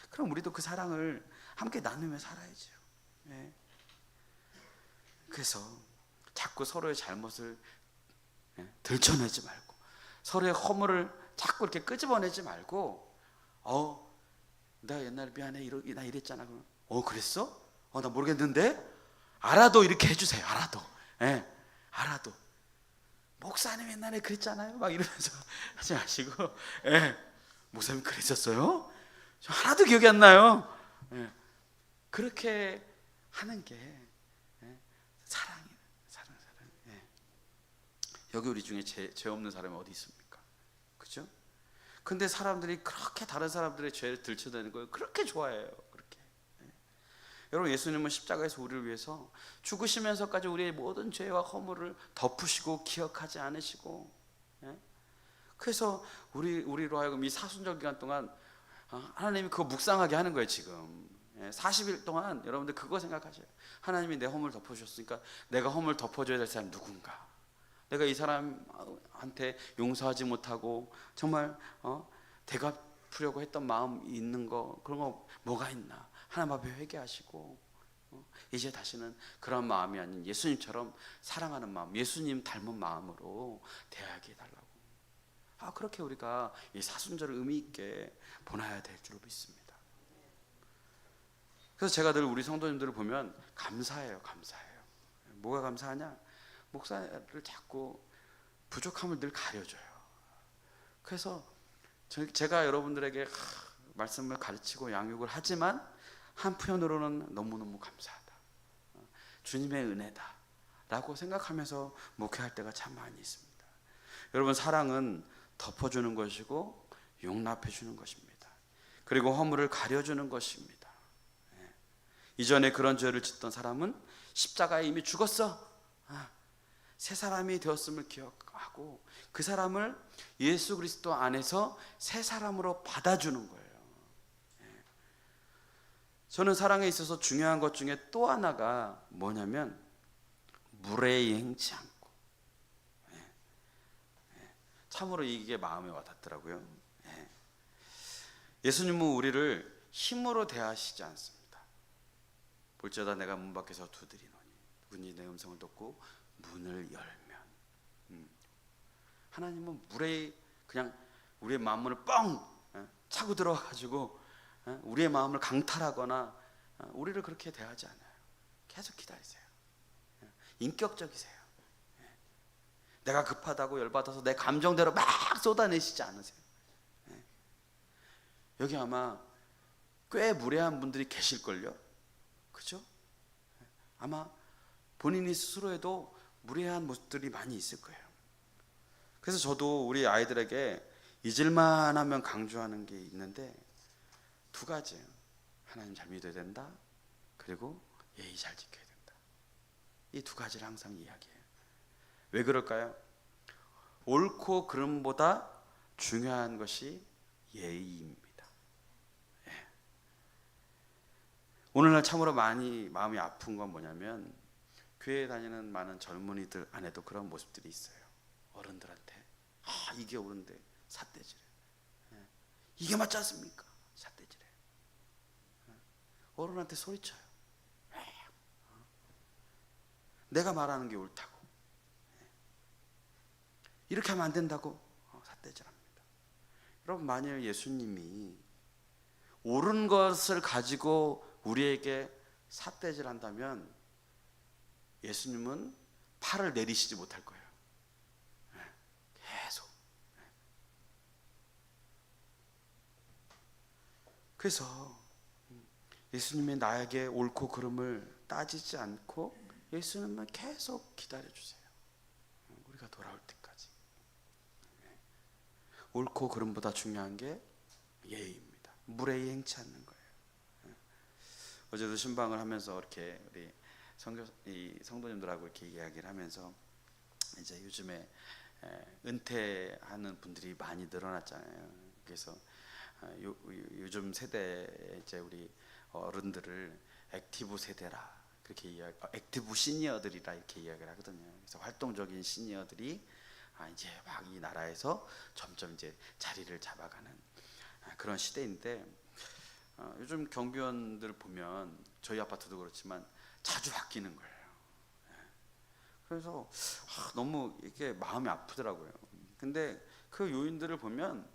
그럼 우리도 그 사랑을 함께 나누며 살아야죠. 그래서 자꾸 서로의 잘못을 들춰내지 말고, 서로의 허물을 자꾸 이렇게 끄집어내지 말고, 나 옛날에 미안해, 나 이랬잖아. 그랬어? 나 모르겠는데? 알아도 이렇게 해주세요. 알아도. 목사님 옛날에 그랬잖아요 막 이러면서 하지 마시고, 목사님 그랬었어요? 저 하나도 기억이 안 나요. 그렇게 하는 게 사랑이에요. 사랑. 여기 우리 중에 죄 없는 사람이 어디 있습니까? 그죠? 근데 사람들이 그렇게 다른 사람들의 죄를 들춰내는 걸 그렇게 좋아해요. 그렇게. 여러분, 예수님은 십자가에서 우리를 위해서 죽으시면서까지 우리의 모든 죄와 허물을 덮으시고 기억하지 않으시고, 그래서 우리로 하여금 이 사순절 기간 동안 하나님이 그거 묵상하게 하는 거예요. 지금 40일 동안 여러분들 그거 생각하셔요. 하나님이 내 허물 덮어주셨으니까 내가 허물 덮어줘야 될 사람 누군가, 내가 이 사람한테 용서하지 못하고 정말 대갚으려고 했던 마음 있는 거, 그런 거 뭐가 있나 하나님 앞에 회개하시고, 이제 다시는 그런 마음이 아닌 예수님처럼 사랑하는 마음, 예수님 닮은 마음으로 대하게 해달라고. 그렇게 우리가 이 사순절을 의미 있게 보내야 될 줄로 믿습니다. 그래서 제가 늘 우리 성도님들을 보면 감사해요. 뭐가 감사하냐? 목사를 자꾸 부족함을 늘 가려줘요. 그래서 제가 여러분들에게 말씀을 가르치고 양육을 하지만 한편으로는 너무너무 감사하다, 주님의 은혜다 라고 생각하면서 목회할 때가 참 많이 있습니다. 여러분, 사랑은 덮어주는 것이고 용납해 주는 것입니다. 그리고 허물을 가려주는 것입니다. 이전에 그런 죄를 짓던 사람은 십자가에 이미 죽었어. 새 사람이 되었음을 기억하고 그 사람을 예수 그리스도 안에서 새 사람으로 받아주는 거예요. 저는 사랑에 있어서 중요한 것 중에 또 하나가 뭐냐면 무례행치 않고. 참으로 이게 마음에 와닿더라고요. 예수님은 우리를 힘으로 대하시지 않습니다. 볼지어다 내가 문 밖에서 두드리노니 누구니 내 음성을 듣고 문을 열면. 하나님은 그냥 우리의 마음문을 뻥 차고 들어가지고 우리의 마음을 강탈하거나 우리를 그렇게 대하지 않아요. 계속 기다리세요. 인격적이세요. 내가 급하다고 열받아서 내 감정대로 막 쏟아내시지 않으세요. 여기 아마 꽤 무례한 분들이 계실걸요. 그죠? 아마 본인이 스스로에도 무례한 모습들이 많이 있을 거예요. 그래서 저도 우리 아이들에게 잊을만 하면 강조하는 게 있는데 두 가지예요. 하나님 잘 믿어야 된다. 그리고 예의 잘 지켜야 된다. 이 두 가지를 항상 이야기해요. 왜 그럴까요? 옳고 그름보다 중요한 것이 예의입니다. 예. 오늘날 참으로 많이 마음이 아픈 건 뭐냐면 교회에 다니는 많은 젊은이들 안에도 그런 모습들이 있어요. 어른들한테 이게 옳은데 삿대질해. 예. 이게 맞지 않습니까? 삿대질해. 예. 어른한테 소리쳐요. 내가 말하는 게 옳다고. 이렇게 하면 안 된다고 삿대질합니다. 여러분, 만일 예수님이 옳은 것을 가지고 우리에게 삿대질한다면 예수님은 팔을 내리시지 못할 거예요. 계속. 그래서 예수님이 나에게 옳고 그름을 따지지 않고 예수님은 계속 기다려주세요. 우리가 돌아올 때까지. 옳고 그름보다 중요한 게 예의입니다. 무례히 행치 않는 거예요. 어제도 신방을 하면서 이렇게 우리 성도님들하고 이렇게 이야기를 하면서 이제 요즘에 은퇴하는 분들이 많이 늘어났잖아요. 그래서 요즘 세대 이제 우리 어른들을 액티브 세대라 그렇게 액티브 시니어들이라 이렇게 이야기를 하거든요. 그래서 활동적인 시니어들이 이제 막 이 나라에서 점점 이제 자리를 잡아가는 그런 시대인데 요즘 경비원들 보면 저희 아파트도 그렇지만 자주 바뀌는 거예요. 그래서 너무 이게 마음이 아프더라고요. 근데 그 요인들을 보면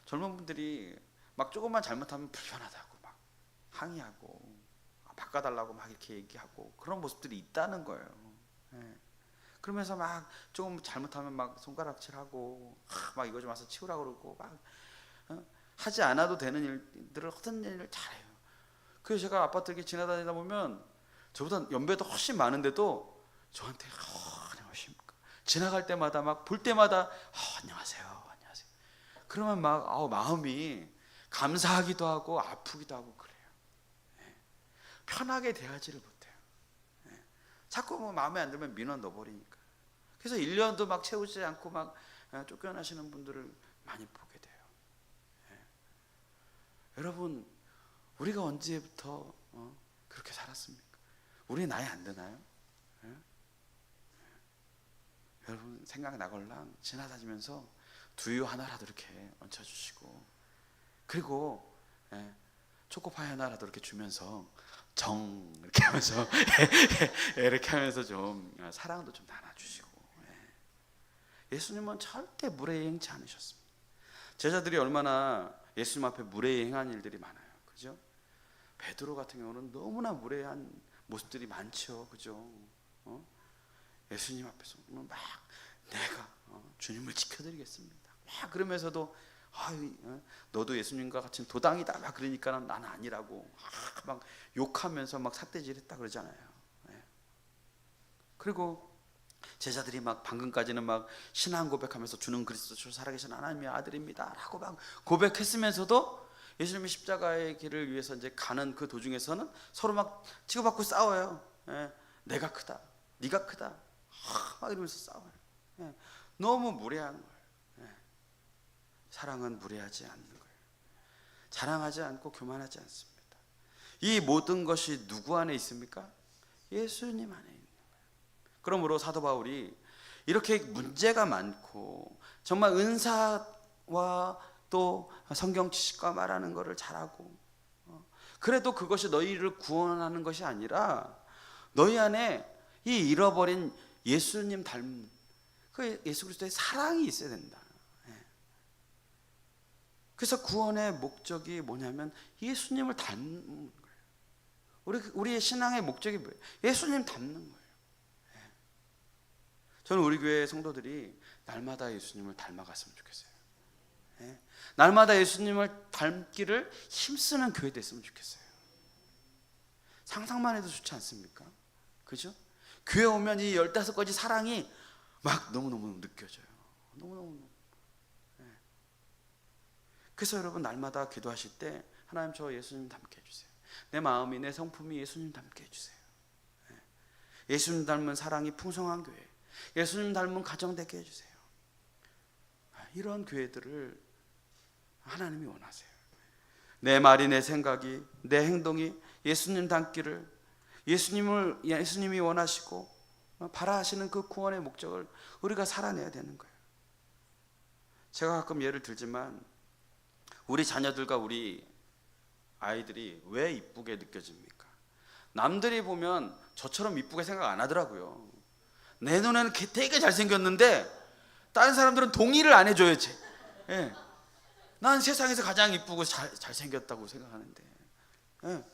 젊은 분들이 막 조금만 잘못하면 불편하다고 막 항의하고 바꿔달라고 막 이렇게 얘기하고 그런 모습들이 있다는 거예요. 그러면서 막 조금 잘못하면 막 손가락질하고 막 이거 좀 와서 치우라고 그러고 막 하지 않아도 되는 일들을 하던 일을 잘해요. 그래서 제가 아파트 이렇게 지나다니다 보면 저보다 연배도 훨씬 많은데도 저한테 안녕하십니까 지나갈 때마다 막 볼 때마다 안녕하세요 안녕하세요. 그러면 막 마음이 감사하기도 하고 아프기도 하고 그래요. 편하게 대하지를 못해요. 자꾸 뭐 마음에 안 들면 민원 넣어버리니까. 그래서 1년도 막 채우지 않고 막 쫓겨나시는 분들을 많이 보게 돼요. 여러분, 우리가 언제부터 그렇게 살았습니까? 우리 나이 안 드나요? 여러분 생각나걸랑 지나다니면서 두유 하나라도 이렇게 얹혀주시고 그리고 초코파이 하나라도 이렇게 주면서 정 이렇게 하면서 이렇게 하면서 좀 사랑도 좀 나눠주시고. 예수님은 절대 무례히 행치 않으셨습니다. 제자들이 얼마나 예수님 앞에 무례히 행한 일들이 많아요. 그죠? 베드로 같은 경우는 너무나 무례한 모습들이 많죠. 그죠? 예수님 앞에서는 막 내가 주님을 지켜드리겠습니다. 막 그러면서도 너도 예수님과 같은 도당이다 막 그러니까 나는 아니라고 막 욕하면서 막 삿대질했다 그러잖아요. 그리고 제자들이 막 방금까지는 막 신앙 고백하면서 주는 그리스도 주 살아계신 하나님의 아들입니다라고 막 고백했으면서도 예수님의 십자가의 길을 위해서 이제 가는 그 도중에서는 서로 막 치고받고 싸워요. 내가 크다, 네가 크다, 막 이러면서 싸워요. 너무 무례한 거예요. 사랑은 무례하지 않는 거예요. 자랑하지 않고 교만하지 않습니다. 이 모든 것이 누구 안에 있습니까? 예수님 안에 있는 거예요. 그러므로 사도 바울이 이렇게 문제가 많고 정말 은사와 또 성경 지식과 말하는 것을 잘하고 그래도 그것이 너희를 구원하는 것이 아니라 너희 안에 이 잃어버린 예수님 닮은 그 예수 그리스도의 사랑이 있어야 된다. 그래서 구원의 목적이 뭐냐면 예수님을 닮는 거예요. 우리의 신앙의 목적이 뭐예요? 예수님 닮는 거예요. 저는 우리 교회 성도들이 날마다 예수님을 닮아갔으면 좋겠어요. 날마다 예수님을 닮기를 힘쓰는 교회 됐으면 좋겠어요. 상상만 해도 좋지 않습니까? 그죠? 교회 오면 이 15가지 사랑이 막 너무너무 느껴져요. 너무너무. 그래서 여러분 날마다 기도하실 때 하나님 저 예수님 닮게 해주세요. 내 마음이 내 성품이 예수님 닮게 해주세요. 예수님 닮은 사랑이 풍성한 교회, 예수님 닮은 가정 되게 해주세요. 이런 교회들을 하나님이 원하세요. 내 말이 내 생각이 내 행동이 예수님 닮기를 예수님이 원하시고 바라시는 그 구원의 목적을 우리가 살아내야 되는 거예요. 제가 가끔 예를 들지만 우리 자녀들과 우리 아이들이 왜 이쁘게 느껴집니까? 남들이 보면 저처럼 이쁘게 생각 안 하더라고요. 내 눈에는 되게 잘생겼는데 다른 사람들은 동의를 안 해줘요. 예. 난 세상에서 가장 이쁘고 잘생겼다고 생각하는데, 예.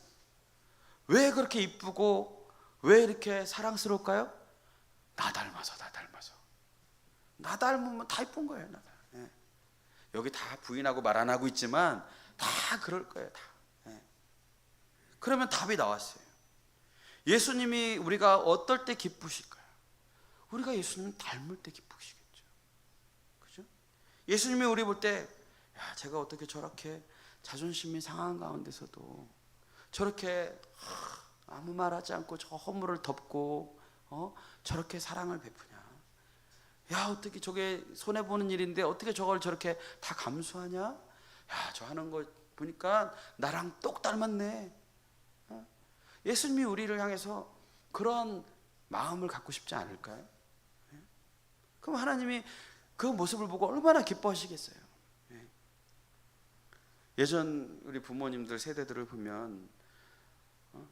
왜 그렇게 이쁘고 왜 이렇게 사랑스러울까요? 나 닮아서. 나 닮으면 다 이쁜 거예요. 예. 여기 다 부인하고 말 안 하고 있지만 다 그럴 거예요. 다. 예. 그러면 답이 나왔어요. 예수님이 우리가 어떨 때 기쁘실까요? 우리가 예수님 닮을 때 기쁘시겠죠. 그죠? 예수님이 우리 볼 때, 야, 제가 어떻게 저렇게 자존심이 상한 가운데서도 저렇게 아무 말 하지 않고 저 허물을 덮고 저렇게 사랑을 베푸냐. 야, 어떻게 저게 손해보는 일인데 어떻게 저걸 저렇게 다 감수하냐. 야, 저 하는 거 보니까 나랑 똑 닮았네. 예수님이 우리를 향해서 그런 마음을 갖고 싶지 않을까요? 그럼 하나님이 그 모습을 보고 얼마나 기뻐하시겠어요. 예전 우리 부모님들 세대들을 보면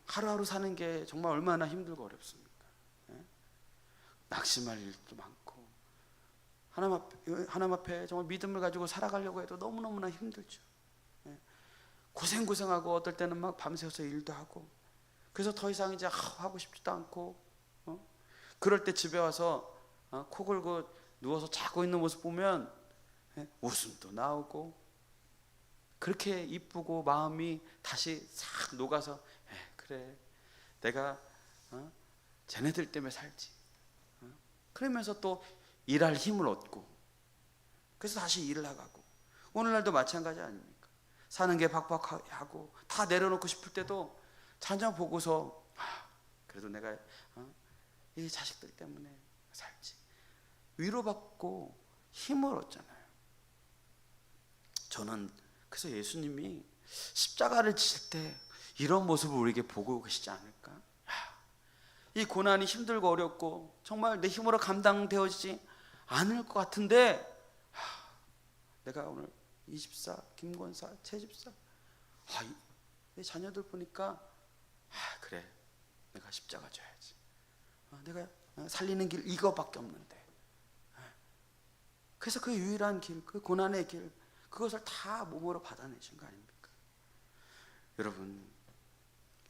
하루하루 사는 게 정말 얼마나 힘들고 어렵습니까? 낙심할 일도 많고 하나님 앞에 정말 믿음을 가지고 살아가려고 해도 너무너무나 힘들죠. 고생하고 어떨 때는 막 밤새워서 일도 하고, 그래서 더 이상 이제 하고 싶지도 않고, 그럴 때 집에 와서 코 골고 누워서 자고 있는 모습 보면 웃음도 나오고, 그렇게 이쁘고 마음이 다시 싹 녹아서 그래 내가 쟤네들 때문에 살지, 그러면서 또 일할 힘을 얻고, 그래서 다시 일을 나가고, 오늘날도 마찬가지 아닙니까? 사는 게 팍팍하고 다 내려놓고 싶을 때도 자녀 보고서 그래도 내가 이 자식들 때문에 살지, 위로받고 힘을 얻잖아요. 저는 그래서 예수님이 십자가를 지실 때 이런 모습을 우리에게 보고 계시지 않을까? 이 고난이 힘들고 어렵고 정말 내 힘으로 감당되어지지 않을 것 같은데, 내가 오늘 이집사, 김권사, 최집사, 내 자녀들 보니까 그래 내가 십자가 져야지, 내가 살리는 길 이거밖에 없는데, 그래서 그 유일한 길, 그 고난의 길, 그것을 다 몸으로 받아내신 거 아닙니까? 여러분,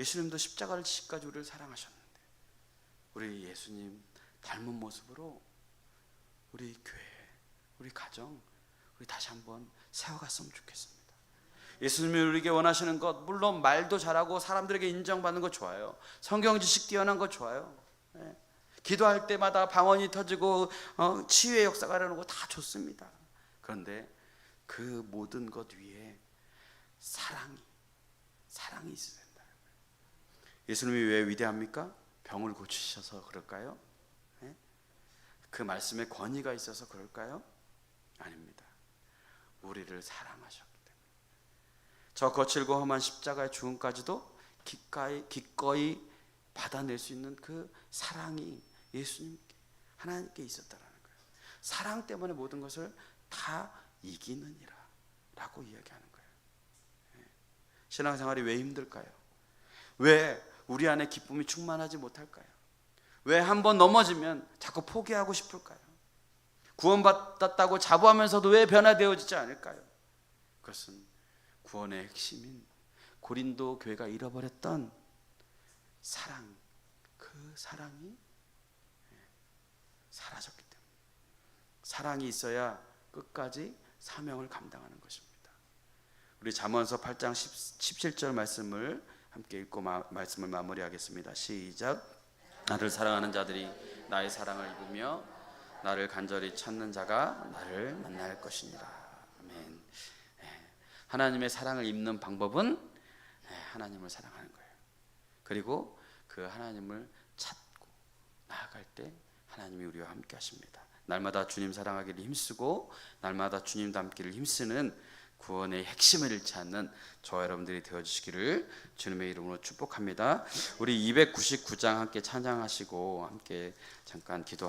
예수님도 십자가를 지시까지 우리를 사랑하셨는데 우리 예수님 닮은 모습으로 우리 교회, 우리 가정, 우리 다시 한번 세워갔으면 좋겠습니다. 예수님이 우리에게 원하시는 것, 물론 말도 잘하고 사람들에게 인정받는 거 좋아요. 성경 지식 뛰어난 거 좋아요. 기도할 때마다 방언이 터지고 치유의 역사가 일어나고 다 좋습니다. 그런데 그 모든 것 위에 사랑이 있어야 된다. 예수님이 왜 위대합니까? 병을 고치셔서 그럴까요? 그 말씀에 권위가 있어서 그럴까요? 아닙니다. 우리를 사랑하셨기 때문에. 저 거칠고 험한 십자가의 죽음까지도 기꺼이 받아낼 수 있는 그 사랑이 예수님께, 하나님께 있었다라는 거예요. 사랑 때문에 모든 것을 다 이기느니라 라고 이야기하는 거예요. 신앙생활이 왜 힘들까요? 왜 우리 안에 기쁨이 충만하지 못할까요? 왜 한번 넘어지면 자꾸 포기하고 싶을까요? 구원받았다고 자부하면서도 왜 변화되어지지 않을까요? 그것은 구원의 핵심인 고린도 교회가 잃어버렸던 사랑, 그 사랑이 사라졌기 때문에. 사랑이 있어야 끝까지 사명을 감당하는 것입니다. 우리 잠언서 8장 17절 말씀을 함께 읽고 말씀을 마무리하겠습니다. 시작. 나를 사랑하는 자들이 나의 사랑을 입으며 나를 간절히 찾는 자가 나를 만날 것이니라. 아멘. 하나님의 사랑을 입는 방법은 하나님을 사랑하는 거예요. 그리고 그 하나님을 찾고 나아갈 때 하나님이 우리와 함께 하십니다. 날마다 주님 사랑하기를 힘쓰고 날마다 주님 닮기를 힘쓰는 구원의 핵심을 잃지 않는 저와 여러분들이 되어주시기를 주님의 이름으로 축복합니다. 우리 299장 함께 찬양하시고 함께 잠깐 기도